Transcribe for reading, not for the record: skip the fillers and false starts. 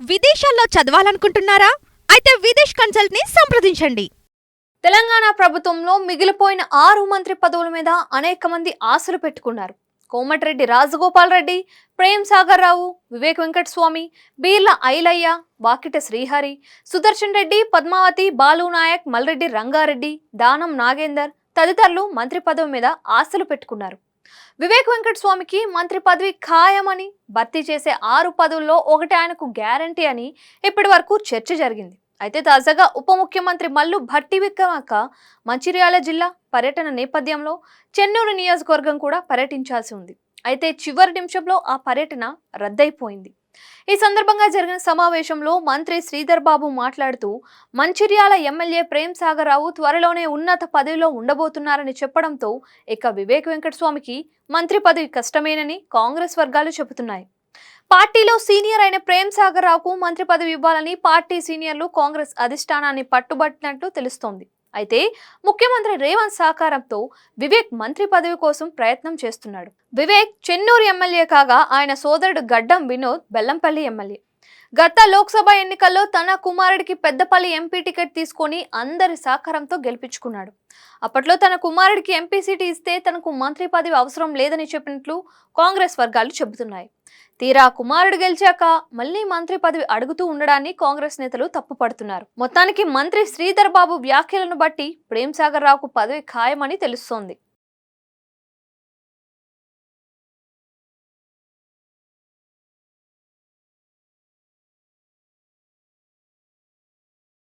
విదేశాల్లో చదవాలనుకుంటున్నారా? అయితే విదేశ్ కన్సల్ట్ ని సంప్రదించండి. తెలంగాణ ప్రభుత్వంలో మిగిలిపోయిన 6 మంత్రి పదవుల మీద అనేక మంది ఆశలు పెట్టుకున్నారు. కోమటిరెడ్డి రాజగోపాల్ రెడ్డి, ప్రేమ్ సాగర్ రావు, వివేక్ వెంకటస్వామి, బీర్ల ఐలయ్య, వాకిట శ్రీహరి, సుదర్శన్ రెడ్డి, పద్మావతి, బాలు నాయక్, మల్రెడ్డి రంగారెడ్డి, దానం నాగేందర్ తదితరులు మంత్రి పదవి మీద ఆశలు పెట్టుకున్నారు. వివేక్ వెంకటస్వామికి మంత్రి పదవి ఖాయమని, భర్తీ చేసే 6 పదవుల్లో ఒకటి ఆయనకు గ్యారంటీ అని ఇప్పటి వరకు చర్చ జరిగింది. అయితే తాజాగా ఉప ముఖ్యమంత్రి మల్లు భట్టి విక్రమార్క మంచిర్యాల జిల్లా పర్యటన నేపథ్యంలో చెన్నూరు నియోజకవర్గం కూడా పర్యటించాల్సి ఉంది. అయితే చివరి నిమిషంలో ఆ పర్యటన రద్దయిపోయింది. ఈ సందర్భంగా జరిగిన సమావేశంలో మంత్రి శ్రీధర్ బాబు మాట్లాడుతూ మంచిర్యాల ఎమ్మెల్యే ప్రేమ్ సాగర్ రావు త్వరలోనే ఉన్నత పదవిలో ఉండబోతున్నారని చెప్పడంతో ఇక వివేక్ వెంకటస్వామికి మంత్రి పదవి కష్టమేనని కాంగ్రెస్ వర్గాలు చెబుతున్నాయి. పార్టీలో సీనియర్ అయిన ప్రేమ్ సాగర్ రావుకు మంత్రి పదవి ఇవ్వాలని పార్టీ సీనియర్లు కాంగ్రెస్ అధిష్టానాన్ని పట్టుబట్టినట్లు తెలుస్తోంది. అయితే ముఖ్యమంత్రి రేవంత్ సహకారంతో వివేక్ మంత్రి పదవి కోసం ప్రయత్నం చేస్తున్నాడు. వివేక్ చెన్నూరు ఎమ్మెల్యే కాగా ఆయన సోదరుడు గడ్డం వినోద్ బెల్లంపల్లి ఎమ్మెల్యే. గత లోక్సభ ఎన్నికల్లో తన కుమారుడికి పెద్దపల్లి ఎంపీ టికెట్ తీసుకొని అందరి సహకారంతో గెలిపించుకున్నాడు. అప్పట్లో తన కుమారుడికి ఎంపీ సీటు ఇస్తే తనకు మంత్రి పదవి అవసరం లేదని చెప్పినట్లు కాంగ్రెస్ వర్గాలు చెబుతున్నాయి. తీరా కుమారుడు గెలిచాక మళ్లీ మంత్రి పదవి అడుగుతూ ఉండడాన్ని కాంగ్రెస్ నేతలు తప్పుపడుతున్నారు. మొత్తానికి మంత్రి శ్రీధర్ బాబు వ్యాఖ్యలను బట్టి ప్రేమ్ సాగర్ రావుకు పదవి ఖాయమని తెలుస్తోంది.